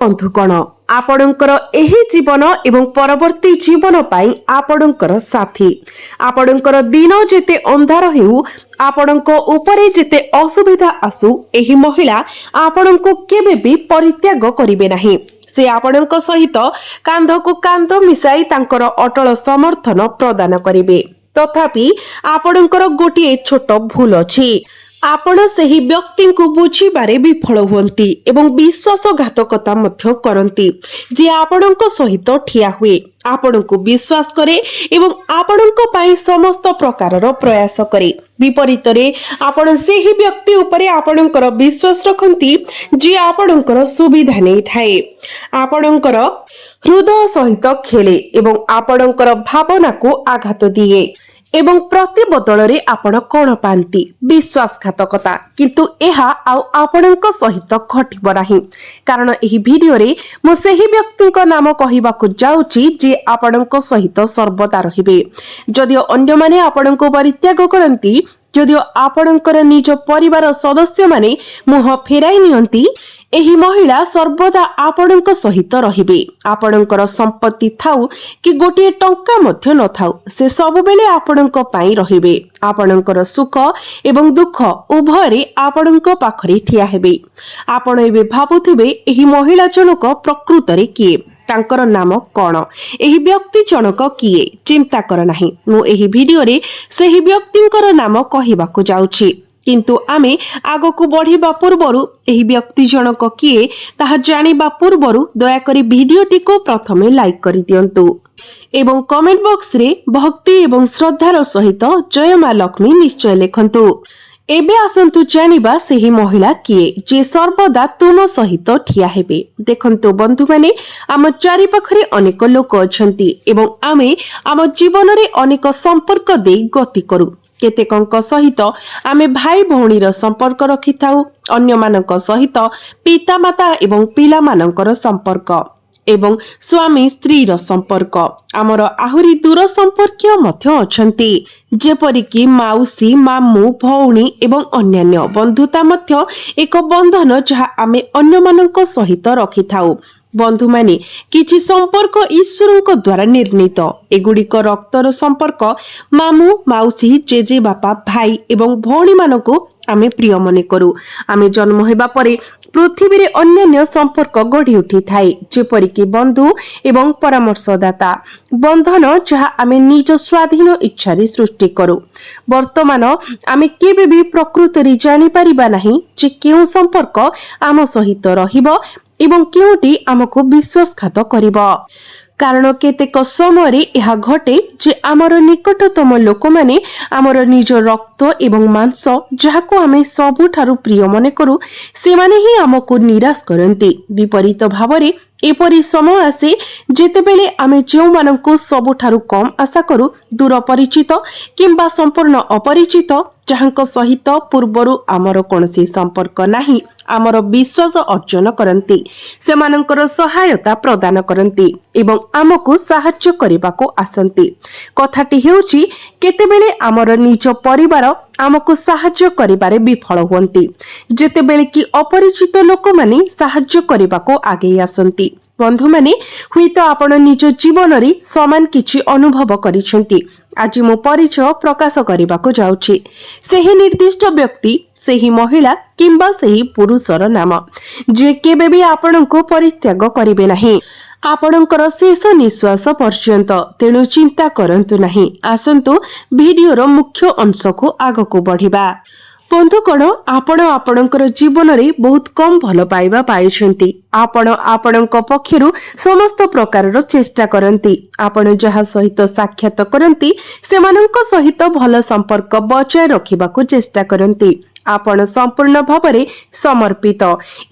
बंधुगण आपणकर एही जीवन एवं परवर्ती जीवन पाई आपणकर साथी आपणकर दिन जेते अंधार हेउ आपणको उपरे जेते असुविधा आसु एही महिला आपणको केबे भी परित्याग करिवे नाही। से आपणक सहित कांध को कांध मिसाई तांकर अटल समर्थन प्रदान करिवे। तथापि आपणकर गोटिए छोट भूल अछि। आपण सही व्यक्ति को बुझीबारे विफल हुअंती एवं विश्वासघातकता मध्य करंती जे आपणक सहित ठिया हुए आपण को विश्वास करे एवं आपणक पाई समस्त प्रकारर प्रयास करे। विपरीत रे आपण सही व्यक्ति उपरे आपणकर विश्वास रखंती जे आपणकर सुविधा नै थाए आपणकर हृदय सहित खेले एवं आपणकर भावना को आघात दिए एवं प्रति बदल रे आपण कोन पांती विश्वासघातकता। किंतु एहा आउ आपणक सहित घटिबो नाही कारण एही वीडियो रे मो सेही व्यक्तिक नाम कहिबाकू जाउची जे आपणक सहित सर्वदा रहिबे। जदियो अन्य माने आपणको परित्याग करंती जदियो आपणकर निज परिवार सदस्य माने मुह फेराई नियंती एही महिला सर्वदा आपणक सहित रहिबे। आपणकर संपत्ति थाउ कि गोटे टंका मध्य न थाउ से सब बेले आपणक पाई रहिबे। आपणकर सुख एवं दुख उभय रे आपणक पाखरे ठिया हेबे। आपण एबे भाबुथिबे एही महिला जनक प्रकृत रे किए तांकर नाम कोन एही व्यक्ति जनक किए चिंता कर नाही। मु एही वीडियो रे सेही व्यक्तिंकर नाम कहिबाकू जाउची किंतु आमे आगो को बढ़िबा पूर्वरु एही व्यक्ति जनक किए ताहा जानिबा पूर्वरु दया करी वीडियोटी को प्रथमे लाइक करि दियंतु एवं कमेंट बॉक्स रे भक्ति एवं श्रद्धार सहित जय मां लक्ष्मी निश्चय लिखंतु। एबे आसंतु जानिबा सेही महिला किए जे सर्वदा तुम सहित ठिया हेबे। देखंतु बंधु माने आम चारि पाखरे अनेक लोक अछंती एवं आमे आम जीवन रे अनेक संपर्क देई गति करू। केतेकंक सहित आमे भाई भौणीर संपर्क रखि थाउ अन्य मानक सहित पिता माता एवं पिला मानकर संपर्क एवं स्वामी स्त्री रो संपर्क आमर आहुरी दूर संपर्कीय मध्य अछंती जेपरि कि माउसी मामू भौणी एवं अन्यान्य बंधुता मध्य एक बंधन जहा आमे अन्य मानक सहित रखि थाउ। बंधु माने किछि संपर्क ईश्वरक द्वारा निर्णीत एगुड़िक रक्तर संपर्क मामू माउसी जेजे बापा भाई एवं भौणी मानकु आमे प्रिय मने करू। आमे जन्म हेबा परे पृथ्वी रे अन्यान्य संपर्क गढ़ी उठी थाए जेपरि कि बंधु एवं परामर्शदाता बंधन जहा आमे निज स्वाधीन इच्छा रे सृष्टि करू। वर्तमान आमे केबे भी प्रकृत रे जानि परिबा नाही जे केउ संपर्क आम सहित रहिबो एवं केउटी आमको विश्वासघात करिबो कारण केतेक समय यह घटे जे आमर निकटतम लोक माने आमर निज रक्त एवं मांस जहाको आमे सबुठारु प्रिय मने करू से माने ही आमको निराश करंती। विपरीत भावरे एपरी समय आसे जेतेबेले आमे जेउ माननको सबुठारु कम आशा करू दूर परिचित किंबा संपूर्ण अपरिचित जहांको सहित पूर्वरु आमर कोनसी संपर्क नाही आमर विश्वास अर्जन करंती सेमानंकर सहायता प्रदान करंती एवं आमको साहाय्य करिबाको आसंती। कथाटी हेउची केतेबेले आमर निज परिवार आमको साहाय्य करिबारे विफल हुअंती जेतेबेले कि अपरिचित लोक माने साहाय्य करिबाको आगे आसंती। बंधु माने हुई तो आपण निज जीवन रे समान किछि अनुभव करिसेंती। आज मो परिचय प्रकाश करिबाको जाउछि सेही निर्दिष्ट व्यक्ति सेही महिला किंबा सेही पुरुषर नाम जे केबे भी आपणको परित्याग करिवे नाही आपणकर शेष निश्वास पर्यंत। तेणु चिंता करंतु नाही। आसंतु वीडियोर मुख्य अंश को आगको बढ़िबा। बंधुगण आपण आपणकर जीवन रे बहुत कम भल पाइबा पाइछंती आपण आपणक पक्षरु समस्त प्रकारर चेष्टा करंती आपण जहा सहित साक्षात करंती सेमानंक सहित भल संपर्क बचाय रखिबाकू चेष्टा करंती आपण संपूर्ण भावरे समर्पित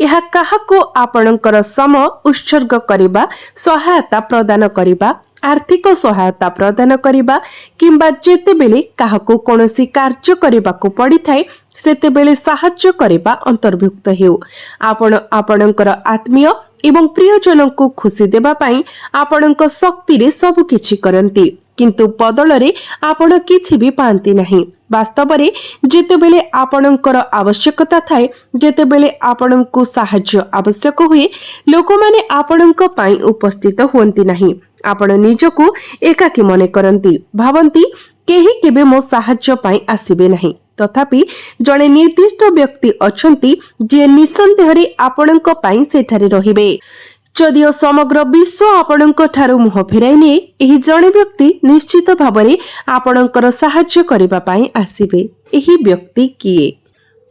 यह काहाको आपणकर सम उत्सर्ग करिबा सहायता प्रदान करिबा आर्थिक सहायता प्रदान करिबा किंबा जेतेबेले काहाको कोनोसी कार्य करिबाकू पड़ी थाए सेतेबेले साहाय्य करिबा अंतर्भुक्त हेउ। आपण आपणकर आत्मीय एवं प्रियजन को खुशी देबा पाई आपणक शक्ति रे सब किछि करंती किंतु बदल रे आपण किछि भी पांती नाही। ବାସ୍ତବରେ ଯେତେବେଳେ ଆପଣଙ୍କର ଆବଶ୍ୟକତା ଥାଏ, ଯେତେବେଳେ ଆପଣଙ୍କୁ ସାହାଯ୍ୟ ଆବଶ୍ୟକ ହୁଏ, ଲୋକମାନେ ଆପଣଙ୍କ ପାଇଁ ଉପସ୍ଥିତ ହୁଅନ୍ତି ନାହିଁ। ଆପଣ ନିଜକୁ ଏକାକୀ ମନେ କରନ୍ତି, ଭାବନ୍ତି କେହି କେବେ ମୋ ସାହାଯ୍ୟ ପାଇଁ ଆସିବେ ନାହିଁ। ତଥାପି ଜଣେ ନିର୍ଦ୍ଦିଷ୍ଟ ବ୍ୟକ୍ତି ଅଛନ୍ତି ଯିଏ ନିଃସନ୍ଦେହରେ ଆପଣଙ୍କ ପାଇଁ ସେଠାରେ ରହିବେ। ଯଦିଓ ସମଗ୍ର ବିଶ୍ୱ ଆପଣଙ୍କ ଠାରୁ ମୁହଁ ଫେରାଇ ନିଏ, ଏହି ଜଣେ ବ୍ୟକ୍ତି ନିଶ୍ଚିତ ଭାବରେ ଆପଣଙ୍କର ସାହାଯ୍ୟ କରିବା ପାଇଁ ଆସିବେ। ଏହି ବ୍ୟକ୍ତି କିଏ?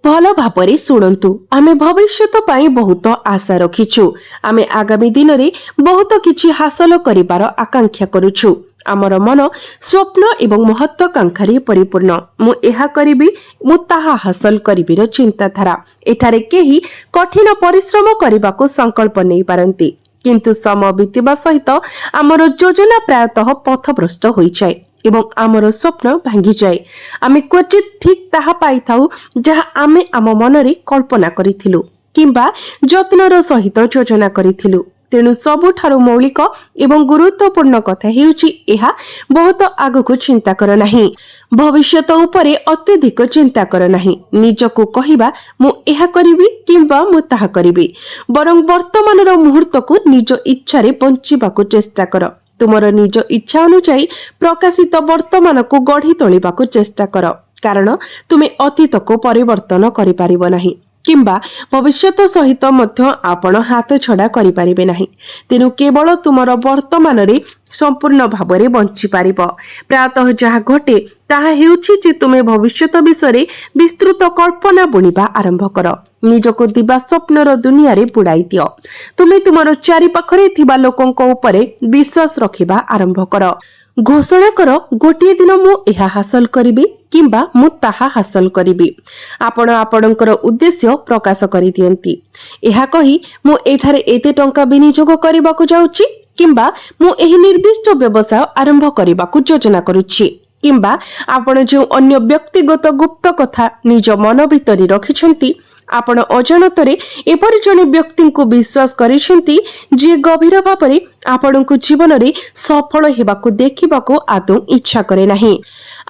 ଭଲ ଭାବରେ ଶୁଣନ୍ତୁ। ଆମେ ଭବିଷ୍ୟତ ପାଇଁ ବହୁତ ଆଶା ରଖିଛୁ। ଆମେ ଆଗାମୀ ଦିନରେ ବହୁତ କିଛି ହାସଲ କରିବାର ଆକାଂକ୍ଷା କରୁଛୁ। ଆମର ମନ ସ୍ୱପ୍ନ ଏବଂ ମହତ୍ୱାକାଂକ୍ଷାରେ ପରିପୂର୍ଣ୍ଣ। ମୁଁ ଏହା କରିବି, ମୁଁ ତାହା ହାସଲ କରିବିର ଚିନ୍ତାଧାରା। ଏଠାରେ କେହି କଠିନ ପରିଶ୍ରମ କରିବାକୁ ସଂକଳ୍ପ ନେଇପାରନ୍ତି, କିନ୍ତୁ ସମୟ ବିତିବା ସହିତ ଆମର ଯୋଜନା ପ୍ରାୟତଃ ପଥଭ୍ରଷ୍ଟ ହୋଇଯାଏ ଏବଂ ଆମର ସ୍ୱପ୍ନ ଭାଙ୍ଗିଯାଏ। ଆମେ କ୍ୱଚିତ୍ ଠିକ୍ ତାହା ପାଇଥାଉ ଯାହା ଆମେ ଆମ ମନରେ କଳ୍ପନା କରିଥିଲୁ କିମ୍ବା ଯତ୍ନର ସହିତ ଯୋଜନା କରିଥିଲୁ। ତେଣୁ ସବୁଠାରୁ ମୌଳିକ ଏବଂ ଗୁରୁତ୍ୱପୂର୍ଣ୍ଣ କଥା ହେଉଛି ଏହା, ବହୁତ ଆଗକୁ ଚିନ୍ତା କର ନାହିଁ। ଭବିଷ୍ୟତ ଉପରେ ଅତ୍ୟଧିକ ଚିନ୍ତା କର ନାହିଁ। ନିଜକୁ କହିବା ମୁଁ ଏହା କରିବି କିମ୍ବା ମୁଁ ତାହା କରିବି, ବରଂ ବର୍ତ୍ତମାନର ମୁହୂର୍ତ୍ତକୁ ନିଜ ଇଚ୍ଛାରେ ବଞ୍ଚିବାକୁ ଚେଷ୍ଟା କର। ତୁମର ନିଜ ଇଚ୍ଛା ଅନୁଯାୟୀ ପ୍ରକାଶିତ ବର୍ତ୍ତମାନକୁ ଗଢ଼ି ତୋଳିବାକୁ ଚେଷ୍ଟା କର, କାରଣ ତୁମେ ଅତୀତକୁ ପରିବର୍ତ୍ତନ କରିପାରିବ ନାହିଁ କିମ୍ବା ଭବିଷ୍ୟତ ସହିତ ମଧ୍ୟ ଆପଣ ହାତ ଛଡ଼ା କରିପାରିବେ ନାହିଁ। ତେଣୁ କେବଳ ତୁମର ବର୍ତ୍ତମାନରେ ସମ୍ପୂର୍ଣ୍ଣ ଭାବରେ ବଞ୍ଚିପାରିବ। ପ୍ରାୟତଃ ଯାହା ଘଟେ ତାହା ହେଉଛି ଯେ ତୁମେ ଭବିଷ୍ୟତ ବିଷୟରେ ବିସ୍ତୃତ କଳ୍ପନା ବୁଣିବା ଆରମ୍ଭ କର। ନିଜକୁ ଦିବା ସ୍ୱପ୍ନର ଦୁନିଆରେ ବୁଡ଼ାଇ ଦିଅ। ତୁମେ ତୁମର ଚାରିପାଖରେ ଥିବା ଲୋକଙ୍କ ଉପରେ ବିଶ୍ୱାସ ରଖିବା ଆରମ୍ଭ କର। ଘୋଷଣା କର, ଗୋଟିଏ ଦିନ ମୁଁ ଏହା ହାସଲ କରିବି କିମ୍ବା ମୁଁ ତାହା ହାସଲ କରିବି। ଆପଣ ଆପଣଙ୍କର ଉଦ୍ଦେଶ୍ୟ ପ୍ରକାଶ କରିଦିଅନ୍ତି। ଏହା କହି ମୁଁ ଏଠାରେ ଏତେ ଟଙ୍କା ବିନିଯୋଗ କରିବାକୁ ଯାଉଛି କିମ୍ବା ମୁଁ ଏହି ନିର୍ଦ୍ଦିଷ୍ଟ ବ୍ୟବସାୟ ଆରମ୍ଭ କରିବାକୁ ଯୋଜନା କରୁଛି, କିମ୍ବା ଆପଣ ଯେଉଁ ଅନ୍ୟ ବ୍ୟକ୍ତିଗତ ଗୁପ୍ତ କଥା ନିଜ ମନ ଭିତରେ ରଖିଛନ୍ତି। ଆପଣ ଅଜାଣତରେ ଏପରି ଜଣେ ବ୍ୟକ୍ତିଙ୍କୁ ବିଶ୍ୱାସ କରିଛନ୍ତି ଯିଏ ଗଭୀର ଭାବରେ ଆପଣଙ୍କୁ ଜୀବନରେ ସଫଳ ହେବାକୁ ଦେଖିବାକୁ ଆଦୌ ଇଚ୍ଛା କରେ ନାହିଁ।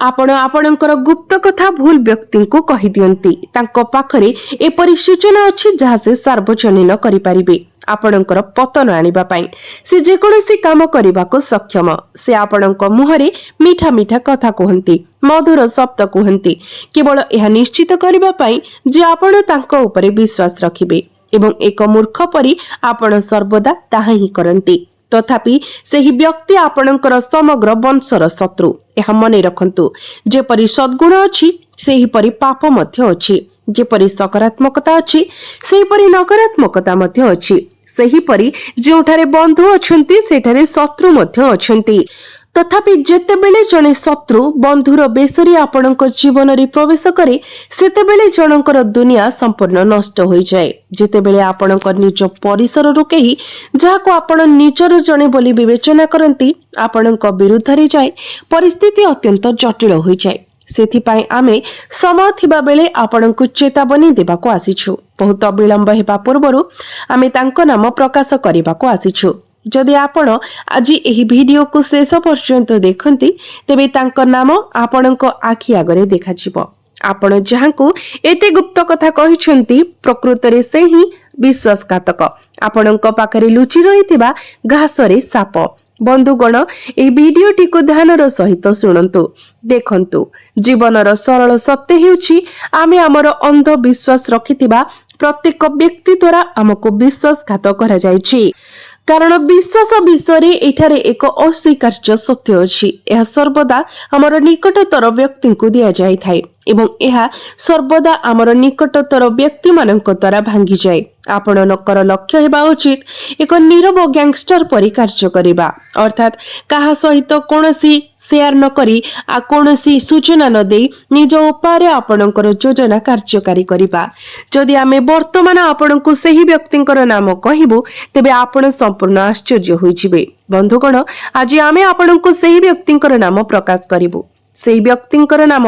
ଆପଣ ଆପଣଙ୍କର ଗୁପ୍ତ କଥା ଭୁଲ ବ୍ୟକ୍ତିଙ୍କୁ କହିଦିଅନ୍ତି। ତାଙ୍କ ପାଖରେ ଏପରି ସୂଚନା ଅଛି ଯାହା ସେ ସାର୍ବଜନୀନ କରିପାରିବେ ଆପଣଙ୍କର ପତନ ଆଣିବା ପାଇଁ। ସେ ଯେକୌଣସି କାମ କରିବାକୁ ସକ୍ଷମ। ସେ ଆପଣଙ୍କ ମୁହଁରେ ମିଠା ମିଠା କଥା କୁହନ୍ତି, ମଧୁର ଶବ୍ଦ କୁହନ୍ତି, କେବଳ ଏହା ନିଶ୍ଚିତ କରିବା ପାଇଁ ଯେ ଆପଣ ତାଙ୍କ ଉପରେ ବିଶ୍ୱାସ ରଖିବେ ଏବଂ ଏକ ମୂର୍ଖ ପରି ଆପଣ ସର୍ବଦା ତାହା ହିଁ କରନ୍ତି। ତଥାପି ସେହି ବ୍ୟକ୍ତି ଆପଣଙ୍କର ସମଗ୍ର ବଂଶର ଶତ୍ରୁ। ଏହା ମନେ ରଖନ୍ତୁ, ଯେପରି ସଦ୍ଗୁଣ ଅଛି ସେହିପରି ପାପ ମଧ୍ୟ ଅଛି, ଯେପରି ସକାରାତ୍ମକତା ଅଛି ସେହିପରି ନକାରାତ୍ମକତା ମଧ୍ୟ ଅଛି। ସେହିପରି ଯେଉଁଠାରେ ବନ୍ଧୁ ଅଛନ୍ତି ସେଠାରେ ଶତ୍ରୁ ମଧ୍ୟ ଅଛନ୍ତି। ତଥାପି ଯେତେବେଳେ ଜଣେ ଶତ୍ରୁ ବନ୍ଧୁର ବେଶରେ ଆପଣଙ୍କ ଜୀବନରେ ପ୍ରବେଶ କରେ, ସେତେବେଳେ ଜଣଙ୍କର ଦୁନିଆ ସମ୍ପୂର୍ଣ୍ଣ ନଷ୍ଟ ହୋଇଯାଏ। ଯେତେବେଳେ ଆପଣଙ୍କ ନିଜ ପରିସରରୁ କେହି, ଯାହାକୁ ଆପଣ ନିଜର ଜଣେ ବୋଲି ବିବେଚନା କରନ୍ତି, ଆପଣଙ୍କ ବିରୁଦ୍ଧରେ ଯାଏ, ପରିସ୍ଥିତି ଅତ୍ୟନ୍ତ ଜଟିଳ ହୋଇଯାଏ। ସେଥିପାଇଁ ଆମେ ସମୟ ଥିବା ବେଳେ ଆପଣଙ୍କୁ ଚେତାବନୀ ଦେବାକୁ ଆସିଛୁ। ବହୁତ ବିଳମ୍ବ ହେବା ପୂର୍ବରୁ ଆମେ ତାଙ୍କ ନାମ ପ୍ରକାଶ କରିବାକୁ ଆସିଛୁ। ଯଦି ଆପଣ ଆଜି ଏହି ଭିଡିଓକୁ ଶେଷ ପର୍ଯ୍ୟନ୍ତ ଦେଖନ୍ତି, ତେବେ ତାଙ୍କ ନାମ ଆପଣଙ୍କ ଆଖି ଆଗରେ ଦେଖାଯିବ। ଆପଣ ଯାହାଙ୍କୁ ଏତେ ଗୁପ୍ତ କଥା କହିଛନ୍ତି, ପ୍ରକୃତରେ ସେ ହିଁ ବିଶ୍ୱାସଘାତକ। ଆପଣଙ୍କ ପାଖରେ ଲୁଚି ରହିଥିବା ଘାସରେ ସାପ। ବନ୍ଧୁଗଣ, ଏହି ଭିଡିଓଟିକୁ ଧ୍ୟାନର ସହିତ ଶୁଣନ୍ତୁ। ଦେଖନ୍ତୁ, ଜୀବନର ସରଳ ସତ୍ୟ ହେଉଛି ଆମେ ଆମର ଅନ୍ଧ ବିଶ୍ୱାସ ରଖିଥିବା ପ୍ରତ୍ୟେକ ବ୍ୟକ୍ତି ଦ୍ୱାରା ଆମକୁ ବିଶ୍ୱାସଘାତ କରାଯାଇଛି। କାରଣ ବିଶ୍ୱାସ ବିଷୟରେ ଏଠାରେ ଏକ ଅସ୍ୱୀକାର୍ଯ୍ୟ ସତ୍ୟ ଅଛି। ଏହା ସର୍ବଦା ଆମର ନିକଟତର ବ୍ୟକ୍ତିଙ୍କୁ ଦିଆଯାଇଥାଏ ଏବଂ ଏହା ସର୍ବଦା ଆମର ନିକଟତର ବ୍ୟକ୍ତିମାନଙ୍କ ଦ୍ୱାରା ଭାଙ୍ଗିଯାଏ। ଆପଣଙ୍କର ଲକ୍ଷ୍ୟ ହେବା ଉଚିତ ଏକ ନୀରବ ଗ୍ୟାଙ୍ଗଷ୍ଟର ପରି କାର୍ଯ୍ୟ କରିବା, ଅର୍ଥାତ୍ କାହା ସହିତ କୌଣସି ସେୟାର ନ କରି, କୌଣସି ସୂଚନା ନ ଦେଇ ନିଜ ଉପାୟରେ ଆପଣଙ୍କର ଯୋଜନା କାର୍ଯ୍ୟକାରୀ କରିବା। ଯଦି ଆମେ ବର୍ତ୍ତମାନ ଆପଣଙ୍କୁ ସେହି ବ୍ୟକ୍ତିଙ୍କର ନାମ କହିବୁ, ତେବେ ଆପଣ ସମ୍ପୂର୍ଣ୍ଣ ଆଶ୍ଚର୍ଯ୍ୟ ହୋଇଯିବେ। ବନ୍ଧୁଗଣ, ଆଜି ଆମେ ଆପଣଙ୍କୁ ସେହି ବ୍ୟକ୍ତିଙ୍କର ନାମ ପ୍ରକାଶ କରିବୁ। ସେହି ବ୍ୟକ୍ତିଙ୍କର ନାମ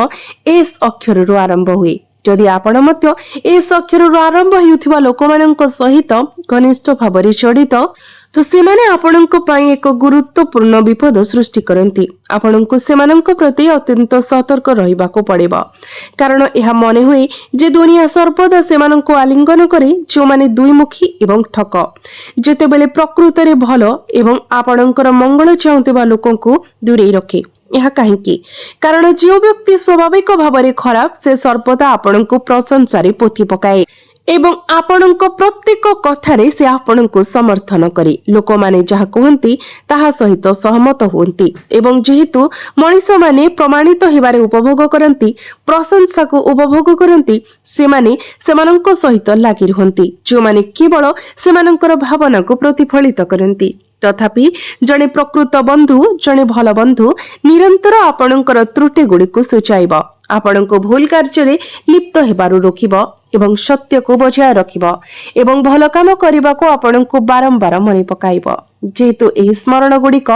ଏସ୍ ଅକ୍ଷରରୁ ଆରମ୍ଭ ହୁଏ। ଯଦି ଆପଣ ମଧ୍ୟ ଏସ୍ ଅକ୍ଷରରୁ ଆରମ୍ଭ ହେଉଥିବା ଲୋକମାନଙ୍କ ସହିତ ଘନିଷ୍ଠ ଭାବରେ ଜଡ଼ିତ, तो सेमाने आपणଙ୍କ ପାଇଁ ଏକ ଗୁରୁତ୍ୱପୂର୍ଣ୍ଣ ବିପଦ ସୃଷ୍ଟି କରନ୍ତି। ଆପଣଙ୍କୁ ସେମାନଙ୍କ ପ୍ରତି ଅତ୍ୟନ୍ତ ସତର୍କ ରହିବାକୁ ପଡ଼ିବ, କାରଣ ଏହା ମନେ ହୁଏ ଯେ ଦୁନିଆ ସର୍ବଦା ସେମାନଙ୍କୁ ଆଲିଙ୍ଗନ କରେ ଯେଉଁମାନେ ଦୁଇମୁଖୀ ଏବଂ ଠକ, ଯେତେବେଳେ ପ୍ରକୃତରେ ଭଲ ଏବଂ ଆପଣଙ୍କର ମଙ୍ଗଳ ଚାହୁଁଥିବା ଲୋକଙ୍କୁ ଦୂରେଇ ରଖେ। ଏହା କାହିଁକି? କାରଣ ଯେଉଁ ବ୍ୟକ୍ତି ସ୍ୱାଭାବିକ ଭାବରେ ଖରାପ ସେ ସର୍ବଦା ଆପଣଙ୍କୁ ପ୍ରଶଂସାରେ ପୋତି ପକାଏ ଏବଂ ଆପଣଙ୍କ ପ୍ରତ୍ୟେକ କଥାରେ ସେ ଆପଣଙ୍କୁ ସମର୍ଥନ କରେ। ଲୋକମାନେ ଯାହା କୁହନ୍ତି ତାହା ସହିତ ସହମତ ହୁଅନ୍ତି ଏବଂ ଯେହେତୁ ମଣିଷମାନେ ପ୍ରମାଣିତ ହେବାରେ ଉପଭୋଗ କରନ୍ତି, ପ୍ରଶଂସାକୁ ଉପଭୋଗ କରନ୍ତି, ସେମାନେ ସେମାନଙ୍କ ସହିତ ଲାଗି ରୁହନ୍ତି ଯେଉଁମାନେ କେବଳ ସେମାନଙ୍କର ଭାବନାକୁ ପ୍ରତିଫଳିତ କରନ୍ତି। ତଥାପି ଜଣେ ପ୍ରକୃତ ବନ୍ଧୁ, ଜଣେ ଭଲ ବନ୍ଧୁ ନିରନ୍ତର ଆପଣଙ୍କର ତ୍ରୁଟି ଗୁଡ଼ିକୁ ସୂଚାଇବ, ଆପଣଙ୍କୁ ଭୁଲ କାର୍ଯ୍ୟରେ ଲିପ୍ତ ହେବାରୁ ରୋକିବ ଏବଂ ସତ୍ୟକୁ ବଜାୟ ରଖିବ ଏବଂ ଭଲ କାମ କରିବାକୁ ଆପଣଙ୍କୁ ବାରମ୍ବାର ମନେ ପକାଇବ। ଯେହେତୁ ଏହି ସ୍ମରଣ ଗୁଡ଼ିକ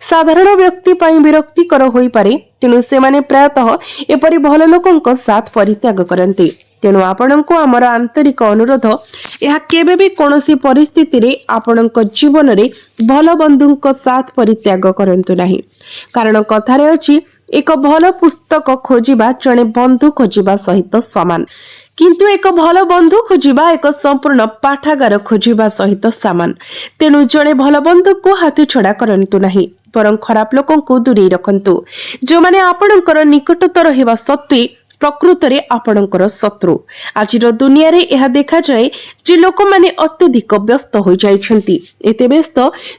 ସାଧାରଣ ବ୍ୟକ୍ତି ପାଇଁ ବିରକ୍ତିକର ହୋଇପାରେ, ତେଣୁ ସେମାନେ ପ୍ରାୟତଃ ଏପରି ଭଲ ଲୋକଙ୍କ ସାଥ ପରିତ୍ୟାଗ କରନ୍ତି। ତେଣୁ ଆପଣଙ୍କୁ ଆମର ଆନ୍ତରିକ ଅନୁରୋଧ, ଏହା କେବେ ବି କୌଣସି ପରିସ୍ଥିତିରେ ଆପଣଙ୍କ ଜୀବନରେ ଭଲ ବନ୍ଧୁଙ୍କ ସାଥ ପରିତ୍ୟାଗ କରନ୍ତୁ ନାହିଁ, କାରଣ କଥାରେ ଅଛି ଏକ ଭଲ ପୁସ୍ତକ ଖୋଜିବା ଜଣେ ବନ୍ଧୁ ଖୋଜିବା ସହିତ ସମାନ, କିନ୍ତୁ ଏକ ଭଲ ବନ୍ଧୁ ଖୋଜିବା ଏକ ସମ୍ପୂର୍ଣ୍ଣ ପାଠାଗାର ଖୋଜିବା ସହିତ ସମାନ। ତେଣୁ ଜଣେ ଭଲ ବନ୍ଧୁକୁ ହାତଛଡ଼ା କରନ୍ତୁ ନାହିଁ, ବରଂ ଖରାପ ଲୋକଙ୍କୁ ଦୂରେଇ ରଖନ୍ତୁ ଯେଉଁମାନେ ଆପଣଙ୍କର ନିକଟତର ହେବା ସତ୍ତ୍ୱେ ପ୍ରକୃତରେ ଆପଣଙ୍କର ଶତ୍ରୁ। ଆଜିର ଦୁନିଆରେ ଏହା ଦେଖାଯାଏ ଯେ ଲୋକମାନେ ଅତ୍ୟଧିକ ବ୍ୟସ୍ତ ହୋଇଯାଇଛନ୍ତି, ଏତେ ବ୍ୟସ୍ତ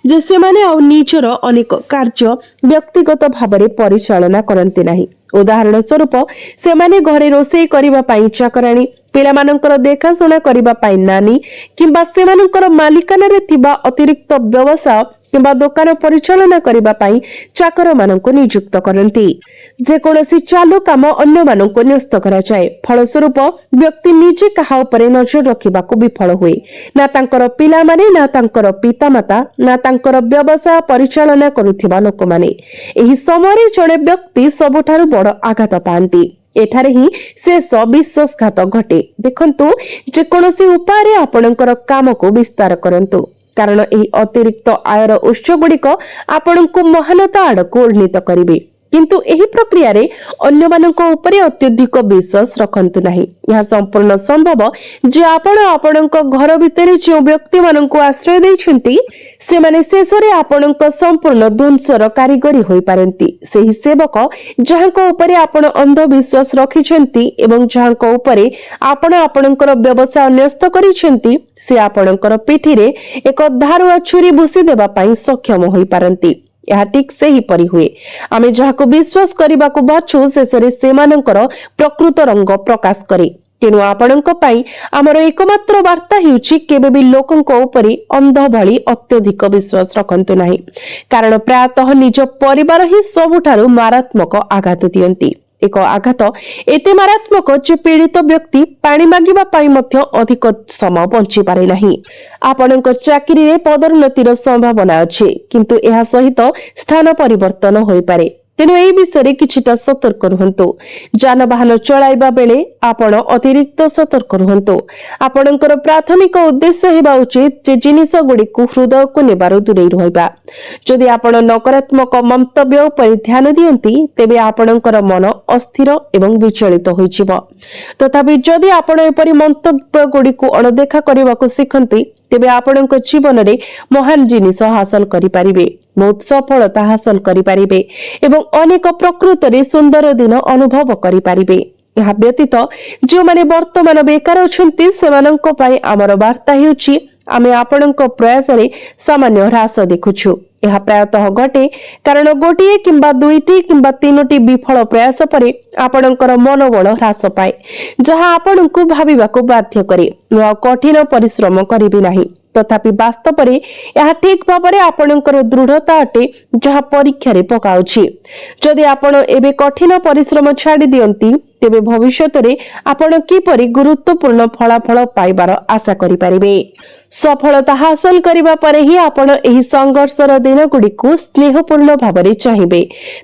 ଯେ ସେମାନେ ଆଉ ନିଜର ଅନେକ କାର୍ଯ୍ୟ ବ୍ୟକ୍ତିଗତ ଭାବରେ ପରିଚାଳନା କରନ୍ତି ନାହିଁ। ଉଦାହରଣ ସ୍ୱରୂପ, ସେମାନେ ଘରେ ରୋଷେଇ କରିବା ପାଇଁ ଚାକରାଣୀ, ପିଲାମାନଙ୍କର ଦେଖାଶୁଣା କରିବା ପାଇଁ ନାନୀ କିମ୍ବା ସେମାନଙ୍କର ମାଲିକାନାରେ ଥିବା ଅତିରିକ୍ତ ବ୍ୟବସାୟ କିମ୍ବା ଦୋକାନ ପରିଚାଳନା କରିବା ପାଇଁ ଚାକରମାନଙ୍କୁ ନିଯୁକ୍ତ କରନ୍ତି। ଯେକୌଣସି ଚାଲୁ କାମ ଅନ୍ୟମାନଙ୍କୁ ନ୍ୟସ୍ତ କରାଯାଏ। ଫଳସ୍ୱରୂପ ବ୍ୟକ୍ତି ନିଜେ କାହା ଉପରେ ନଜର ରଖିବାକୁ ବିଫଳ ହୁଏ, ନା ତାଙ୍କର ପିଲାମାନେ, ନା ତାଙ୍କର ପିତାମାତା, ନା ତାଙ୍କର ବ୍ୟବସାୟ ପରିଚାଳନା କରୁଥିବା ଲୋକମାନେ। ଏହି ସମୟରେ ଜଣେ ବ୍ୟକ୍ତି ସବୁଠାରୁ ବଡ଼ ଆଘାତ ପାଆନ୍ତି। ଏଠାରେ ହିଁ ଶେଷ ବିଶ୍ୱାସଘାତ ଘଟେ। ଦେଖନ୍ତୁ, ଯେକୌଣସି ଉପାୟରେ ଆପଣଙ୍କର କାମକୁ ବିସ୍ତାର କରନ୍ତୁ, କାରଣ ଏହି ଅତିରିକ୍ତ ଆୟର ଉତ୍ସ ଗୁଡ଼ିକ ଆପଣଙ୍କୁ ମହାନତା ଆଡ଼କୁ ଉନ୍ନୀତ କରିବେ। କିନ୍ତୁ ଏହି ପ୍ରକ୍ରିୟାରେ ଅନ୍ୟମାନଙ୍କ ଉପରେ ଅତ୍ୟଧିକ ବିଶ୍ୱାସ ରଖନ୍ତୁ ନାହିଁ। ଏହା ସମ୍ପୂର୍ଣ୍ଣ ସମ୍ଭବ ଯେ ଆପଣ ଆପଣଙ୍କ ଘର ଭିତରେ ଯେଉଁ ବ୍ୟକ୍ତିମାନଙ୍କୁ ଆଶ୍ରୟ ଦେଇଛନ୍ତି ସେମାନେ ଶେଷରେ ଆପଣଙ୍କ ସମ୍ପୂର୍ଣ୍ଣ ଧ୍ୱଂସର କାରିଗରୀ ହୋଇପାରନ୍ତି। ସେହି ସେବକ ଯାହାଙ୍କ ଉପରେ ଆପଣ ଅନ୍ଧବିଶ୍ୱାସ ରଖିଛନ୍ତି ଏବଂ ଯାହାଙ୍କ ଉପରେ ଆପଣ ଆପଣଙ୍କର ବ୍ୟବସାୟ ନ୍ୟସ୍ତ କରିଛନ୍ତି, ସେ ଆପଣଙ୍କର ପିଠିରେ ଏକ ଧାରୁଆ ଛୁରୀ ଭୁଷି ଦେବା ପାଇଁ ସକ୍ଷମ ହୋଇପାରନ୍ତି। ଏହା ଠିକ୍ ସେହିପରି ହୁଏ। ଆମେ ଯାହାକୁ ବିଶ୍ୱାସ କରିବାକୁ ବାଛୁ ଶେଷରେ ସେମାନଙ୍କର ପ୍ରକୃତ ରଙ୍ଗ ପ୍ରକାଶ କରେ। ତେଣୁ ଆପଣଙ୍କ ପାଇଁ ଆମର ଏକମାତ୍ର ବାର୍ତ୍ତା ହେଉଛି କେବେ ବି ଲୋକଙ୍କ ଉପରେ ଅନ୍ଧ ଭଳି ଅତ୍ୟଧିକ ବିଶ୍ୱାସ ରଖନ୍ତୁ ନାହିଁ, କାରଣ ପ୍ରାୟତଃ ନିଜ ପରିବାର ହିଁ ସବୁଠାରୁ ମାରାତ୍ମକ ଆଘାତ ଦିଅନ୍ତି। ଏକ ଆଘାତ ଏତେ ମାରାତ୍ମକ ଯେ ପୀଡ଼ିତ ବ୍ୟକ୍ତି ପାଣି ମାଗିବା ପାଇଁ ମଧ୍ୟ ଅଧିକ ସମୟ ବଞ୍ଚିପାରେ ନାହିଁ। ଆପଣଙ୍କ ଚାକିରିରେ ପଦୋନ୍ନତିର ସମ୍ଭାବନା ଅଛି, କିନ୍ତୁ ଏହା ସହିତ ସ୍ଥାନ ପରିବର୍ତ୍ତନ ହୋଇପାରେ। ତେଣୁ ଏହି ବିଷୟରେ କିଛିଟା ସତର୍କ ରୁହନ୍ତୁ। ଯାନବାହନ ଚଳାଇବା ବେଳେ ଆପଣ ଅତିରିକ୍ତ ସତର୍କ ରୁହନ୍ତୁ। ଆପଣଙ୍କର ପ୍ରାଥମିକ ଉଦ୍ଦେଶ୍ୟ ହେବା ଉଚିତ ଯେ ଜିନିଷ ଗୁଡ଼ିକୁ ହୃଦୟକୁ ନେବାରୁ ଦୂରେଇ ରହିବା। ଯଦି ଆପଣ ନକାରାତ୍ମକ ମନ୍ତବ୍ୟ ଉପରେ ଧ୍ୟାନ ଦିଅନ୍ତି, ତେବେ ଆପଣଙ୍କର ମନ ଅସ୍ଥିର ଏବଂ ବିଚଳିତ ହୋଇଯିବ। ତଥାପି ଯଦି ଆପଣ ଏପରି ମନ୍ତବ୍ୟ ଗୁଡ଼ିକୁ ଅଣଦେଖା କରିବାକୁ ଶିଖନ୍ତି, ତେବେ ଆପଣଙ୍କ ଜୀବନରେ ମହାନ ଜିନିଷ ହାସଲ କରିପାରିବେ, ବହୁତ ସଫଳତା ହାସଲ କରିପାରିବେ ଏବଂ ଅନେକ ପ୍ରକୃତରେ ସୁନ୍ଦର ଦିନ ଅନୁଭବ କରିପାରିବେ। ଏହା ବ୍ୟତୀତ ଯେଉଁମାନେ ବର୍ତ୍ତମାନ ବେକାର ଅଛନ୍ତି ସେମାନଙ୍କ ପାଇଁ ଆମର ବାର୍ତ୍ତା ହେଉଛି, ଆମେ ଆପଣଙ୍କ ପ୍ରୟାସରେ ସାମାନ୍ୟ ହ୍ରାସ ଦେଖୁଛୁ। ଏହା ପ୍ରାୟତଃ ଘଟେ କାରଣ ଗୋଟିଏ କିମ୍ବା ଦୁଇଟି କିମ୍ବା ତିନୋଟି ବିଫଳ ପ୍ରୟାସ ପରେ ଆପଣଙ୍କର ମନୋବଳ ହ୍ରାସ ପାଏ, ଯାହା ଆପଣଙ୍କୁ ଭାବିବାକୁ ବାଧ୍ୟ କରେ ମୁଁ ଆଉ କଠିନ ପରିଶ୍ରମ କରିବି ନାହିଁ। ତଥାପି ବାସ୍ତବରେ ଏହା ଠିକ୍ ଭାବରେ ଆପଣଙ୍କର ଦୃଢ଼ତା ଅଟେ ଯାହା ପରୀକ୍ଷାରେ ପକାଉଛି। ଯଦି ଆପଣ ଏବେ କଠିନ ପରିଶ୍ରମ ଛାଡ଼ି ଦିଅନ୍ତି, ତେବେ ଭବିଷ୍ୟତରେ ଆପଣ କିପରି ଗୁରୁତ୍ୱପୂର୍ଣ୍ଣ ଫଳାଫଳ ପାଇବାର ଆଶା କରିପାରିବେ? सफलता हासिल करबा परे ही आपण एही संघर्षर दिन गुडी को स्नेहपूर्ण भावरे चाहिबे।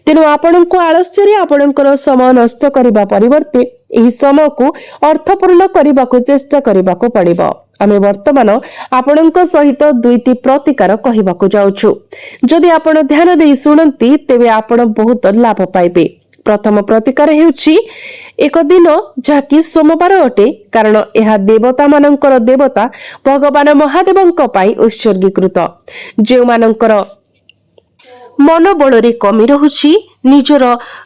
तेनु आपणको आलस्य रे आपणकर समय नष्ट करबा परिवर्ते एही समय को अर्थपूर्ण करबा को चेष्टा करबा को पड़िबो। आमे वर्तमान आपणक सहित दुईटी प्रतिकार कहबा को जाउछु। जदि आपण ध्यान देई सुनंती तेबे आपण बहुत लाभ पाइबे। प्रथम प्रतिकार हेउछि एक दिन जाकि सोमवार अटे, कारण यह देवता मानकर देवता भगवान महादेवंक पाई उत्सर्गीकृत। जे मानकर मनोबल कमी रहुछि, निजर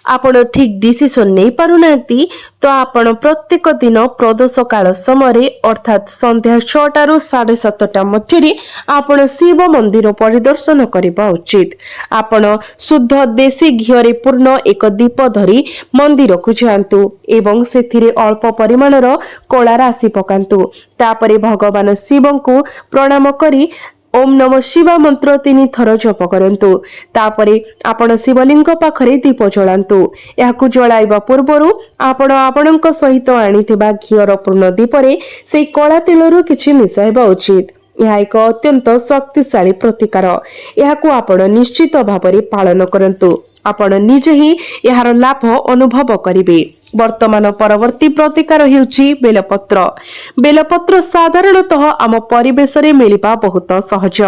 आपण ठीक डिसिजन नहीं पारुनांती, तो आपण प्रत्येक दिन प्रदोष काल समय अर्थात संध्या 6टा रु 7:30 मध्य आपण शिव मंदिर परिदर्शन करबा उचित। आपण शुद्ध देशी घिओरे पूर्ण एक दीप धरी मंदिर को जांतु एवं सेथिरे अल्प परिमाणर कला राशि पकांतु। तापरे भगवान शिव को प्रणाम करी ओम नमः शिवा मंत्र 3 थर जप करंतु। तापरे आपण शिवलिंग पाखरे दीप जलांतु। याकु जलाइबा पूर्वरु आपण आपणक सहित आनिथिबा घिओर पूर्ण दीपरे सेई कला तेलरु किछि मिसाइबा उचित। यह एक अत्यंत शक्तिशाली प्रतिकार। याकु आपण निश्चित भावरे पालन करंतु। आपण निजे ही यार लाभ अनुभव करिवे। वर्तमान परवर्ती प्रतिकार हेउछि बेलपत्र। बेलपत्र साधारणतः आम परिवेश रे मिलिबा बहुत सहज।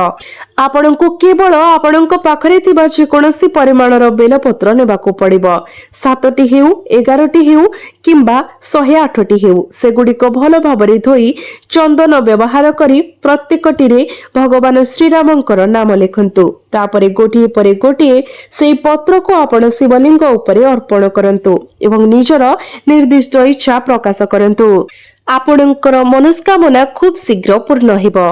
आपणको केवल आपणक पाखरे थिबा जे कोनोसी परिमाणर बेलपत्र नेबाको पड़िबो। 7टी हेउ 11टी हेउ किंबा 108टी हेउ सेगुडिको भल भाबरे धोई चंदन व्यवहार करी प्रत्येकटी रे भगवान श्रीरामंकर नाम लेखंतु। तापरे गोटिए परे गोटिए सेई पत्र को आपण शिवलिंग उपरे अर्पण करंतु एवं निजर निर्दिष्ट इच्छा प्रकाश करंतु। आपणकर मनोस्कामना खूब शीघ्र पूर्ण हेबो।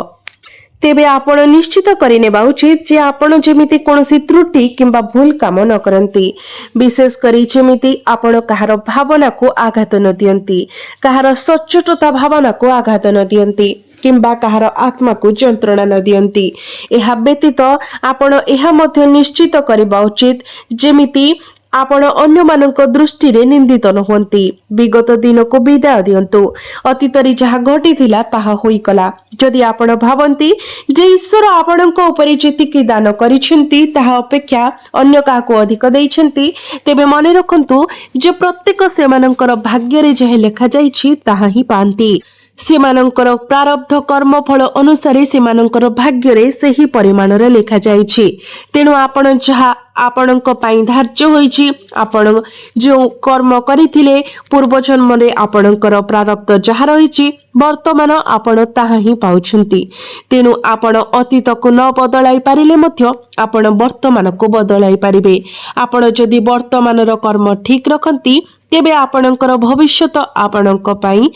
तेबे आपण निश्चित करिनेबा उचित जे आपण जेमिति कोनोसी त्रुटि किंबा भूल काम न करंती। विशेष करी जेमिति आपण कहार भावना को आघात न दियंती, कहार सच्चोटता भावना को आघात न दियंती किंबा कहार आत्मा को जंत्रणा न दियंती। एहा व्यतीत आपण एहा मध्य निश्चित करिबा उचित जेमिति आपण अन्य मानक दृष्टि रे निंदित न होंती। विगत दिन को विदाय दियंतु। अतीतरी जहा घटी थिला ताहा होई कला। जदि आपण भावंती जे ईश्वर आपणक उपरि जेतिकी दान करिसेंती ताहा अपेक्षा अन्य काहाको अधिक दैछंती, तेबे मने रखंतु जे प्रत्येक सेमानकर भाग्य रे जे लेखा जाईछि ताहा ही पांती। सेमानकर प्रारब्ध कर्म फल अनुसार सेमानकर भाग्य रे सही परिमाण रे लेखा जाईछि। तेनु आपण जहा आपणक पाई धार्य होईछि, आपण जो कर्म करिथिले पूर्व जन्म रे आपणकर प्रारब्ध जहा रहिछि वर्तमान आपण ताहा ही पाउछंती। तेनु आपण अतीत को न बदलाई पारिले मध्य आपण वर्तमान को बदलाई पारिबे। आपण जदि वर्तमान रो कर्म ठीक रखंती तेबे आपणकर भविष्यत आपणक पाई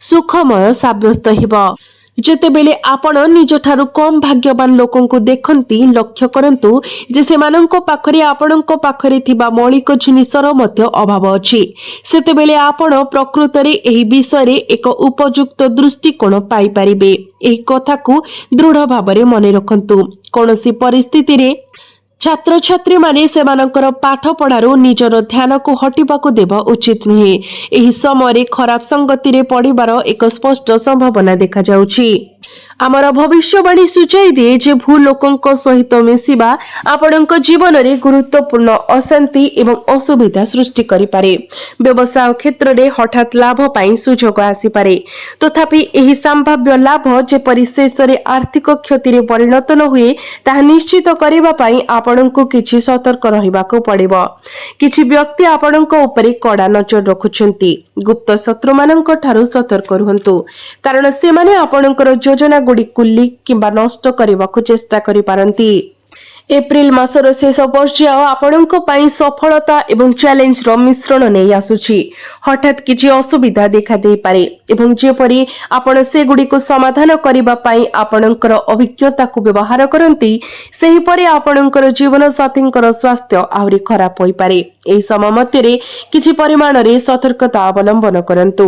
सुखमय साब्यस्त हेबो। जेतेबेले आपण निज ठारू कम भाग्यवान लोकन को देखंती लक्ष्य करंतु जे सेमानंको पाखरे आपणंको पाखरे थिबा मौलिक जिनिसर मध्य अभाव अछि। सेतेबेले आपण प्रकृत रे एही विषय रे एक उपयुक्त दृष्टिकोण पाई परिबे। एही कथा को दृढ़ भाबरे मने रखंतु। कोनोसी परिस्थिति रे छात्र छात्री माने सेमानकर पाठ पढ़ारू निजर ध्यान को हटिबाको देबा उचित नुहे। एही समय खराब संगति रे पड़िबार एक स्पष्ट संभावना देखा जाउछि। आमर भविष्यवाणी सूचाई दिए जे भू लोकंक सहित मिसिबा आपणक जीवन रे गुरुत्वपूर्ण अशांति एवं असुविधा सृष्टि करि पारे। व्यवसाय क्षेत्र रे हठात लाभ पाई सुयोग आसी पारे। तथापि एही संभाव्य लाभ जे परिशेष रे आर्थिक क्षति रे परिणत न हुए ताहा निश्चित करिबा पाई आपणको किछि सतर्क रहिबाको पड़िबो। किछि व्यक्ति आपणक उपरे कड़ा नजर रखुछंती। गुप्त शत्रु मानक ठारू सतर्क रुहंतु, कारण से माने आपणकर योजना गुडी लीक किंबा नष्ट करबाको चेष्टा करि पारंती। एप्रिल मासर शेष पर्याय आपणक पाई सफलता एवं चैलेंज रो मिश्रण नै आसुछि। हठात किछि असुविधा देखा दे पारे एवं जेपरि आपण से गुडी को समाधान करिबा पाई आपणकर अभिज्ञता को व्यवहार करंती, सेहि परे आपणकर जीवन साथींकर स्वास्थ्य आहुरी खराब होई पारे। एही समय मध्यरे किछि परिमाण रे सतर्कता अवलंबन करंतु।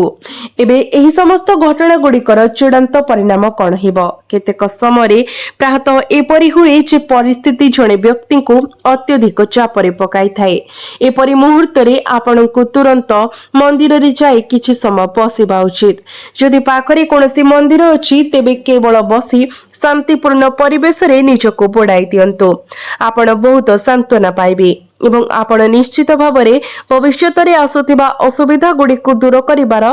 एबे एही समस्त घटना गुडीकर चूड़ांत परिणाम कोन हेबो? केतेक समय रे प्रायतः एपरि हुए जे परिस्थिति परिस्थिति जड़े व्यक्ति को अत्यधिक चापरे पकाई थाए। एपरि मुहूर्त रे आपणको तुरंत मंदिर रे जाई किछि समय बसिबा उचित। जदि पाखरे कोनोसी मंदिर अछि तेबे केवल बसी शांतिपूर्ण परिवेश रे निजको बोड़ाई दियंतु। आपण बहुत सांत्वना पाइबे एवं आपण निश्चित भावरे भविष्यत रे आसुथिबा असुविधा गुडी को दूर करिवार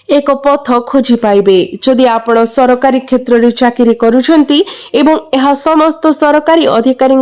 एक पथ खोजी पाइबे। जदि आपण सरकारी क्षेत्र रे चाकरी करूछंती एवं यह समस्त सरकारी अधिकारी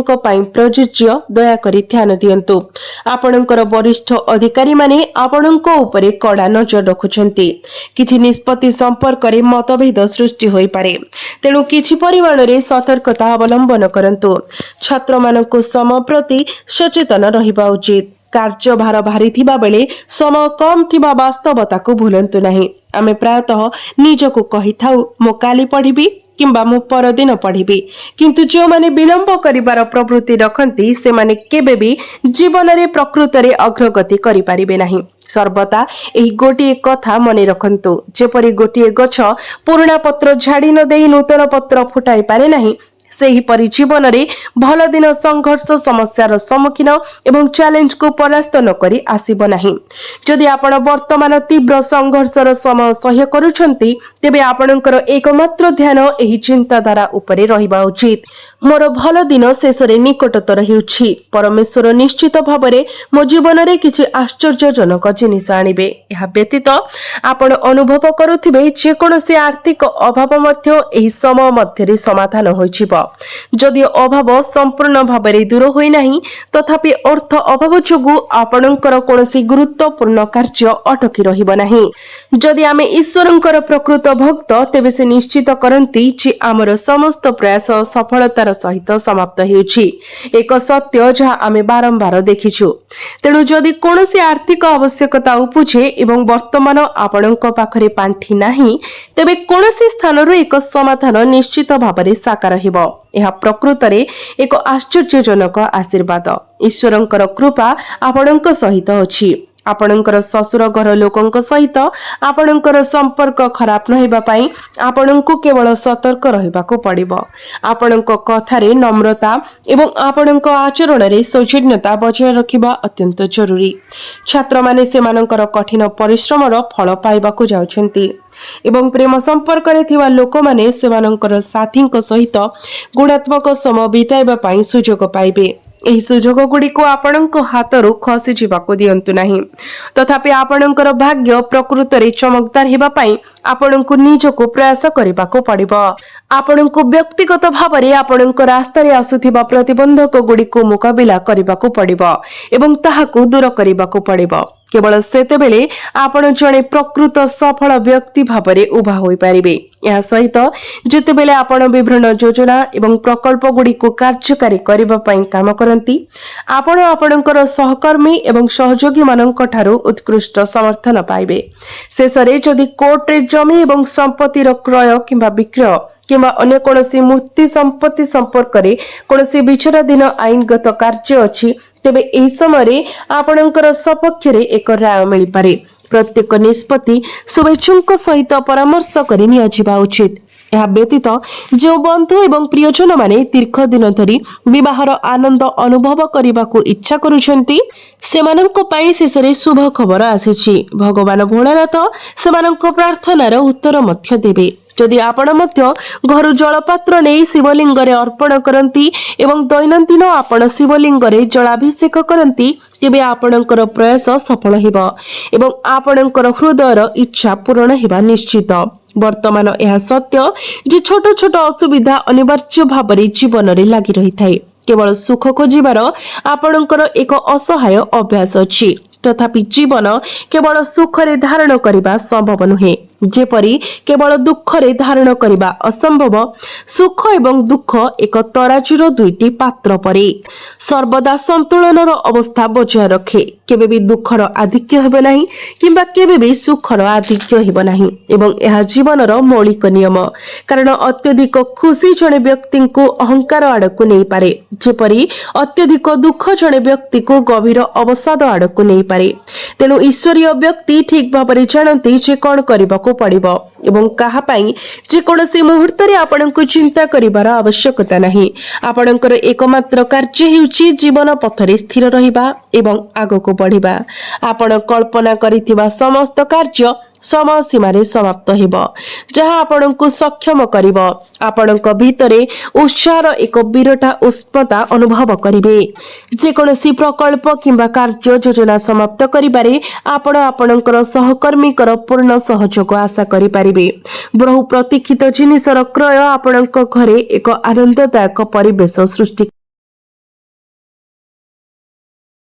प्रযোज्य दया करी ध्यान दियंतु। आपणकर वरिष्ठ अधिकारी माने आपणको उपरे कड़ा नजर रखुछंती। किछि निष्पत्ति संपर्क रे मतभेद सृष्टि होई पारे, तेणु किछि परिमाण रे सतर्कता अवलंबन करंतु। छात्र मानक सम प्रति सचेतन रहिबा उचित। कार्यभार भारी थिबा बेले समय कम थिबा वास्तवता को भूलंतु नहीं। आमे प्रायतः निजको कहि थाउ मो काली पढ़िबी किंबा मो परदिन पढ़िबी, किंतु जो माने विलंब करिवार प्रवृत्ति रखंती से माने केबे भी जीवन रे प्रकृत रे अग्रगति करि पारिबे नहीं। सर्वदा एही गोटिए कथा मने रखंतु, जेपरि गोटिए गछ पुराना पत्र झाड़ी न देई नूतन पत्र फुटाई पारे नहीं, सेही परि जीवन रे भल दिन संघर्ष समस्यार सम्मुखीन एवं चैलेंज को परास्त न करी आसीब नहीं। जदि आपण वर्तमान तीव्र संघर्षर समय सह्य करूछंती तेबे आपणकर एकमात्र ध्यान एही चिंताधारा उपरे रहिबा उचित। मोर भल दिन शेषरे निकटतर हेउछि। परमेश्वर निश्चित भावरे मो जीवन रे किछि आश्चर्यजनक जिनिस आनिबे। एहा व्यतीत आपण अनुभव करुथिबे जे कोनोसी आर्थिक अभाव मध्य एही समय मध्यरे समाधान होइछिबो। जदि अभाव संपूर्ण भावरे दूर होई नाही, तथापि अर्थ अभाव जोगु आपणकर कोनोसी गुरुत्वपूर्ण कार्य अटकी रहिबो नाही। जदि आमे ईश्वरंकर प्रकृत भक्त तेबे से निश्चित करंती जे आमर समस्त प्रयास सफलतार सहित समाप्त हेउछि। एक सत्य जहा आमे बारंबार देखिछु। तेणु जदि कोनोसी आर्थिक आवश्यकता उपुछे एवं वर्तमान आपणक पाखरे पांठी नाही, तेबे कोनोसी स्थानरु एक समाधान निश्चित भावरे साकार हेबो। यह प्रकृत रे एक आश्चर्यजनक आशीर्वाद। ईश्वरंकर कृपा आपणक सहित अछि। आपणकर ससुर घर लोकंक सहित आपणकर संपर्क खराब न हेबा पई आपणको केवल सतर्क रहिबाको पड़िबो। आपणक कथारे नम्रता एवं आपणक आचरण रे सौजन्यता बजाय रखिबा अत्यंत जरूरी। छात्र माने सेमानकर कठिन परिश्रमर फल पाइबाको जाउछंती एवं प्रेम संपर्क रे थिबा लोक माने सेमानकर साथींक सहित गुणात्मक समय बिताइबा पई सुजोग पाइबे। एही सुजोग गुडी को आपणक हातरु खसी जिबाको दियंतु नाही। तथापि आपणकर भाग्य प्रकृत रे चमकदार हेबा पई आपणको निजको प्रयास करिबाको पड़िबो। आपणको व्यक्तिगत भावरे आपणक रास्ता रे आसुथिबा प्रतिबंधक गुडी को मुकाबिला करिबाको पड़िबो एवं ताहाको दूर करिबाको पड़िबो। केवल सेतेबेले आपण जणे प्रकृत सफल व्यक्ति भावरे उभा होई पारिबे। या सहित जेतेबेले आपण विभिन्न योजना एवं प्रकल्प गुडी को कार्यकारी करिबा पई काम करंती, आपण आपणकर सहकर्मी एवं सहयोगी मानक ठारू उत्कृष्ट समर्थन पाइबे। शेषरे जदि कोर्ट रे जमी एवं संपत्ति रो क्रय किंबा विक्रय किंबा अन्य कोनोसी मूर्ति संपत्ति संपर्क रे कोनोसी विचाराधीन आईनगत कार्य अछि, तेबे एही समय आपणकर सपक्ष रे एक राय मिली पारे। प्रत्येक निष्पत्ति शुभेच्छुक सहित परामर्श करी नियाजिबा उचित। यह व्यतीत जो बंधु एवं प्रियजन माने दीर्घ दिन धरी विवाहर आनंद अनुभव करने को इच्छा करुछंती, सेमानंको पाई शेषरे शुभ खबर आसीछि। भगवान भोलानाथ सेमानंको प्रार्थनार उत्तर मध्य देबे। जदि आपण मध्य घर जलपात्र नहीं शिवलिंग रे अर्पण करंती एवं दैनंदिन आपण शिवलिंग रे जलाभिषेक करंती, तेबे आपणकर प्रयास सफल हेबा एवं आपणकर हृदयर इच्छा पूर्ण हेबा निश्चित। वर्तमान यह सत्य जे छोट छोट असुविधा अनिवार्य भावरे जीवन रे लागि रही थाए। केवल सुख खोजिबार आपणकर एक असहाय अभ्यास अछि, तथापि जीवन केवल सुख रे धारण करिबा संभव नुहे। जेपरी केवल दुख रे धारण करिबा असंभव, सुख एवं दुख एक तराजूर दुईटी पात्र परे सर्वदा संतुलनर अवस्था बजाय रखे। केबे भी दुखर आधिक्य हेबे नाही किंबा केबे भी सुखर आधिक्य हेबो नाही एवं यह जीवनर मौलिक नियम। कारण अत्यधिक खुशी जणे व्यक्ति को अहंकार आड़कू नहीं पारे, जेपरी अत्यधिक दुख जणे व्यक्ति को गभीर अवसाद आड़कू नहीं पारे। तेणु ईश्वरीय व्यक्ति ठीक भाବରେ जानନ୍ତି जे कौन करबाको पड़िबो एवं काहा पई जेकोसी मुहूर्त रे आपणको चिंता करिवार आवश्यकता नहीं। आपणकर एकमात्र कार्य हेउची जीवन पथरे स्थिर रहिबा एवं आगको बढ़िबा। आपण कल्पना करिथिबा समस्त कार्य समय सीमार समाप्त हेब, जहाँ आपणको सक्षम करिब। आपणक भितरे उत्साहर एक विरटा उष्णता अनुभव करिवे। जेकोसी प्रकल्प किंबा कार्य योजना समाप्त करिबारे आपण आपणकर सहकर्मीकर पूर्ण सहयोग आशा करि परिबे। बहु प्रतीक्षित जिनिसर क्रय आपणक घरे एक आनंददायक परिवेश सृष्टि